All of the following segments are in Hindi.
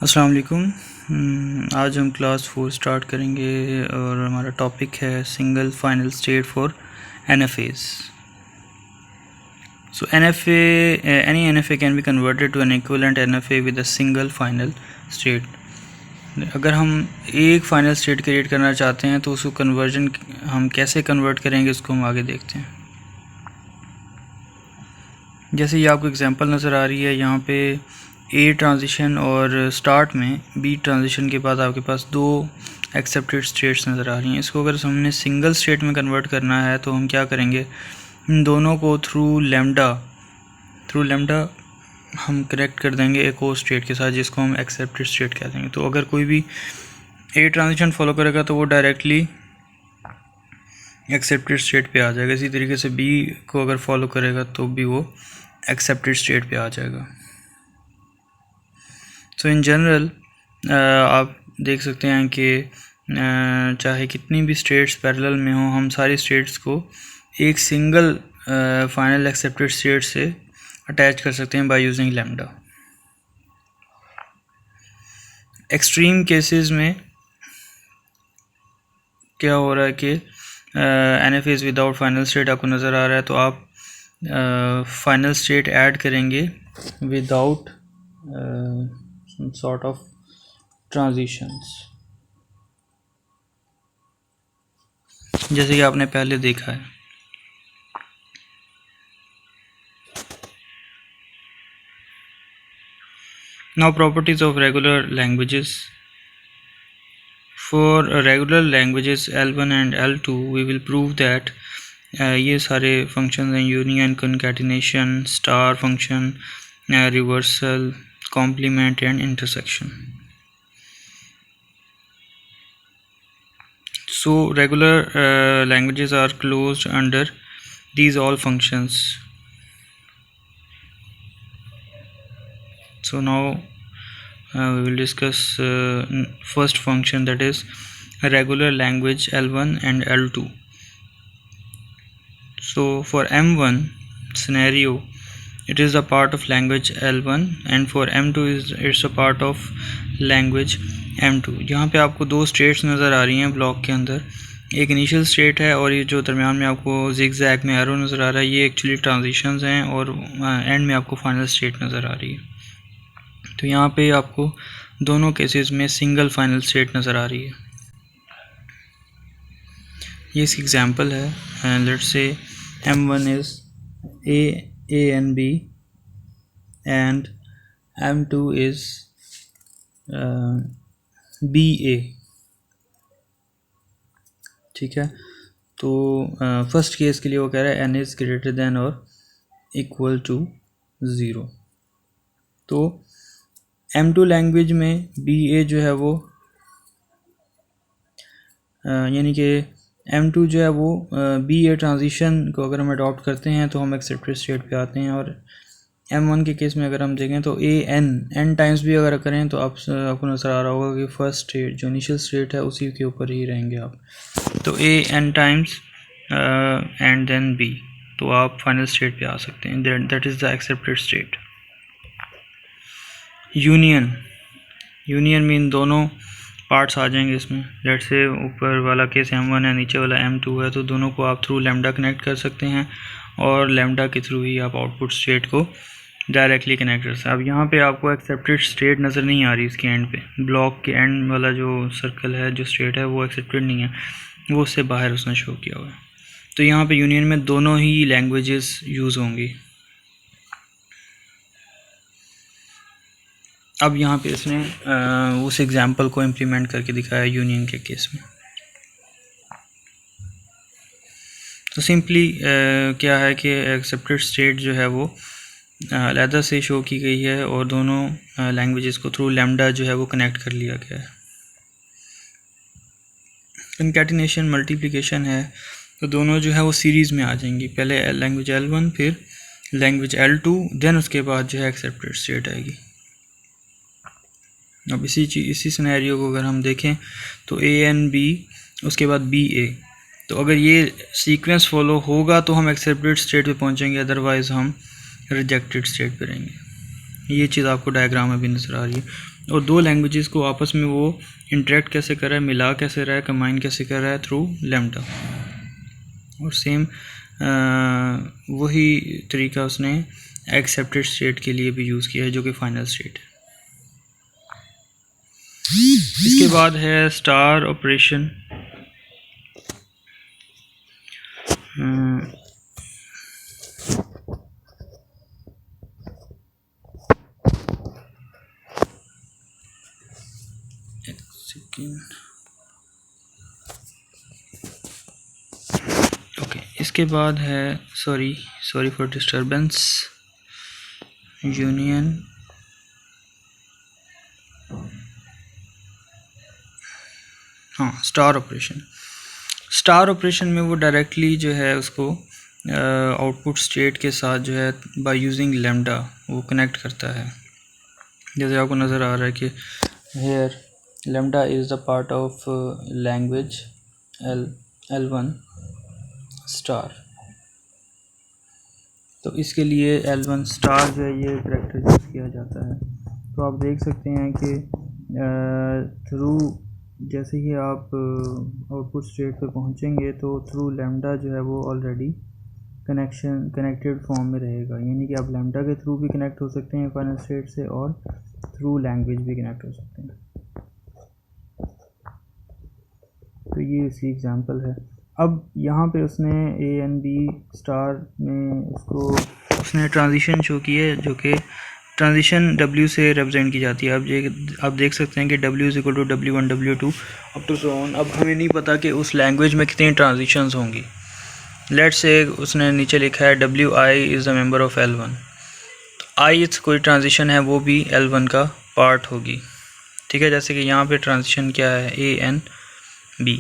अस्सलाम वालेकुम। आज हम क्लास 4 स्टार्ट करेंगे और हमारा टॉपिक है single final state for NFAs। So NFA, any NFA can be converted to an equivalent NFA with a single final state। अगर हम एक फाइनल स्टेट क्रिएट करना चाहते हैं तो उसको कन्वर्जन हम कैसे कन्वर्ट करेंगे इसको हम आगे देखते हैं। जैसे ये आपको एग्जांपल नज़र आ रही है, यहाँ पे ए ट्रांजिशन और स्टार्ट में बी ट्रांजिशन के बाद आपके पास दो एक्सेप्टेड स्टेट्स नज़र आ रही हैं। इसको अगर हमने सिंगल स्टेट में कन्वर्ट करना है तो हम क्या करेंगे, इन दोनों को थ्रू लेमडा हम कनेक्ट कर देंगे एक और स्टेट के साथ जिसको हम एक्सेप्टेड स्टेट कह देंगे। तो अगर कोई भी ए ट्रांजिशन फॉलो करेगा तो वो डायरेक्टली एक्सेप्टेड स्टेट पे आ जाएगा। इसी तरीके से बी को अगर फॉलो करेगा तो भी वो एक्सेप्टेड स्टेट पे आ जाएगा। सो इन जनरल आप देख सकते हैं कि चाहे कितनी भी स्टेट्स पैरेलल में हो, हम सारी स्टेट्स को एक सिंगल फाइनल एक्सेप्टेड स्टेट से अटैच कर सकते हैं bye using lambda. Extreme cases में क्या हो रहा है कि NFAs विदाउट फाइनल स्टेट आपको नज़र आ रहा है, तो आप फाइनल स्टेट ऐड करेंगे without some sort of transitions, जैसे कि आपने पहले देखा है। Now properties of regular languages. For regular languages L1 and L2 we will prove that ये सारे फंक्शन हैं, union, concatenation, star function, reversal, complement and intersection. So regular languages are closed under these all functions. So now we will discuss first function, that is regular language L1 and L2. So for M1 scenario it is a part of language L1 and for M2 it's a part of language M2। यहाँ पे आपको दो स्टेट्स नज़र आ रही हैं ब्लॉक के अंदर, एक इनिशियल स्टेट है और ये जो दरमियान में आपको जिगजैग में एरो नज़र आ रहा है ये एक्चुअली ट्रांजिशंस हैं और एंड में आपको फाइनल स्टेट नज़र आ रही है। तो यहाँ पे आपको दोनों केसेस में सिंगल फाइनल स्टेट नज़र आ रही है। ये इसकी एग्जांपल है, let's say M1 is A and B and M2 is BA। ठीक है, तो फर्स्ट केस के लिए वो कह रहा है n is greater than or equal to 0। तो M2 लैंग्वेज में BA जो है वो यानी कि M2 जो है वो BA ट्रांजिशन को अगर हम अडॉप्ट करते हैं तो हम एक्सेप्टेड स्टेट पे आते हैं, और M1 के केस में अगर हम देखें तो n टाइम्स भी अगर करें तो आपको नज़र आ रहा होगा कि फर्स्ट स्टेट जो इनिशियल स्टेट है उसी के ऊपर ही रहेंगे आप। तो n times and then B, तो आप फाइनल स्टेट पे आ सकते हैं, that is the accepted state. Union mean दोनों पार्ट्स आ जाएंगे इसमें। लेट्स से ऊपर वाला केस M1 है, नीचे वाला M2 है, तो दोनों को आप थ्रू लैम्डा कनेक्ट कर सकते हैं और लैम्डा के थ्रू ही आप आउटपुट स्टेट को डायरेक्टली कनेक्ट कर सकते हैं। अब यहाँ पे आपको एक्सेप्टेड स्टेट नज़र नहीं आ रही इसके एंड पे, ब्लॉक के एंड वाला जो सर्कल है जो स्टेट है वो एक्सेप्टेड नहीं है, वो उससे बाहर उसने शो किया हुआ है। तो यहाँ पे यूनियन में दोनों ही लैंग्वेजेस यूज़ होंगी। अब यहाँ पे इसने उस एग्जांपल को इम्प्लीमेंट करके दिखाया यूनियन के केस में। तो सिंपली क्या है कि एक्सेप्टेड स्टेट जो है वो अलहदा से शो की गई है और दोनों लैंग्वेजेस को थ्रू लैम्डा जो है वो कनेक्ट कर लिया गया है। कंकैटिनेशन मल्टीप्लिकेशन है, तो दोनों जो है वो सीरीज़ में आ जाएंगी, पहले लैंग्वेज L1 फिर लैंग्वेज L2, देन उसके बाद जो है एक्सेप्टेड स्टेट आएगी। अब इसी सिनेरियो को अगर हम देखें तो A and B उसके बाद BA, तो अगर ये सीक्वेंस फॉलो होगा तो हम एक्सेप्टेड स्टेट पे पहुंचेंगे, अदरवाइज़ हम रिजेक्टेड स्टेट पे रहेंगे। ये चीज़ आपको डायग्राम में भी नज़र आ रही है। और दो लैंग्वेजेस को आपस में वो इंटरेक्ट कैसे कर रहा है, मिला कैसे रहा है, कंबाइन कैसे कर रहा है थ्रू लैम्डा। और सेम वही तरीका उसने एक्सेप्टेड स्टेट के लिए भी यूज़ किया है जो कि फाइनल स्टेट है। इसके बाद है स्टार ऑपरेशन। ओके, इसके बाद है sorry for disturbance, union star operation. Star operation में वो डायरेक्टली जो है उसको आउटपुट स्टेट के साथ जो है बाय यूजिंग लैम्डा वो कनेक्ट करता है। जैसे आपको नज़र आ रहा है कि here lambda is the part of language L1 star. तो इसके लिए L1 स्टार जो है ये करैक्टर यूज़ किया जाता है। तो आप देख सकते हैं कि थ्रू जैसे ही आप आउटपुट स्टेट पे पहुंचेंगे तो थ्रू लैम्डा जो है वो ऑलरेडी कनेक्टेड फॉर्म में रहेगा, यानी कि आप लैम्डा के थ्रू भी कनेक्ट हो सकते हैं फाइनल स्टेट से और थ्रू लैंग्वेज भी कनेक्ट हो सकते हैं। तो ये इसकी एग्जांपल है। अब यहाँ पे उसने ए एन बी स्टार में उसने ट्रांजिशन शो की है जो कि ट्रांजिशन W से रिप्रेजेंट की जाती है। अब आप देख सकते हैं कि W is equal to W1 W2 up to so on. अब हमें नहीं पता कि उस लैंग्वेज में कितनी ट्रांजिशंस होंगी। लेट्स से उसने नीचे लिखा है WI is the member of L1। I कोई ट्रांजिशन है वो भी L1 का पार्ट होगी, ठीक है। जैसे कि यहाँ पे ट्रांजिशन क्या है, ANB,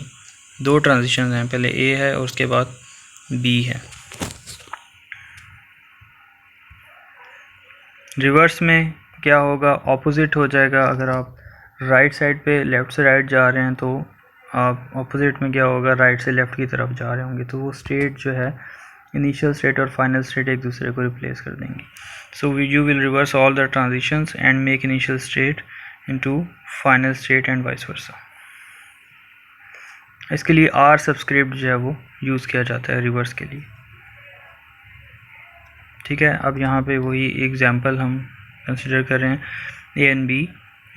दो ट्रांजिशन हैं, पहले A है और उसके बाद B है। रिवर्स में क्या होगा, ऑपोजिट हो जाएगा। अगर आप राइट साइड पे लेफ़्ट से राइट जा रहे हैं तो आप ऑपोजिट में क्या होगा, राइट से लेफ़्ट की तरफ जा रहे होंगे। तो वो स्टेट जो है इनिशियल स्टेट और फाइनल स्टेट एक दूसरे को रिप्लेस कर देंगे। So you will reverse all the transitions and make initial state into final state and vice वर्सा। इसके लिए R सबस्क्रिप्ट जो है वो यूज़ किया जाता है रिवर्स के लिए, ठीक है। अब यहाँ पे वही एग्जांपल हम कंसिडर कर रहे हैं, ANB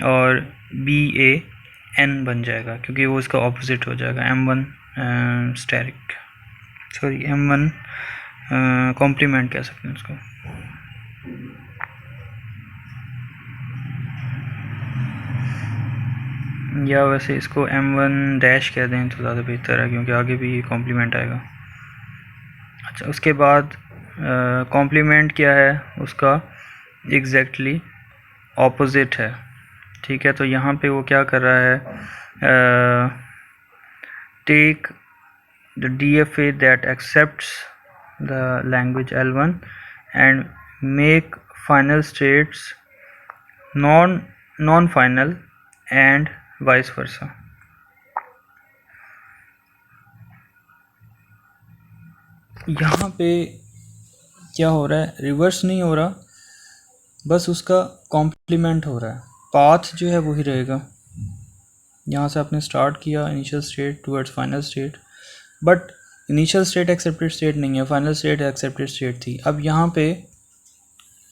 और BAN बन जाएगा क्योंकि वो इसका ऑपोजिट हो जाएगा, M1 M1 कॉम्प्लीमेंट कह सकते हैं उसको। या वैसे इसको M1 डैश कह दें तो ज़्यादा बेहतर है क्योंकि आगे भी कॉम्प्लीमेंट आएगा। अच्छा, उसके बाद कॉम्प्लीमेंट क्या है, उसका एग्जैक्टली ऑपोजिट है, ठीक है। तो यहाँ पे वो क्या कर रहा है, take the DFA that accepts the language L1 and make final states non final and vice versa. यहाँ पे क्या हो रहा है, रिवर्स नहीं हो रहा, बस उसका कॉम्प्लीमेंट हो रहा है। पाथ जो है वही रहेगा, यहाँ से आपने स्टार्ट किया initial state towards final state, but initial state accepted state नहीं है, फाइनल स्टेट एक्सेप्टेड स्टेट थी। अब यहाँ पे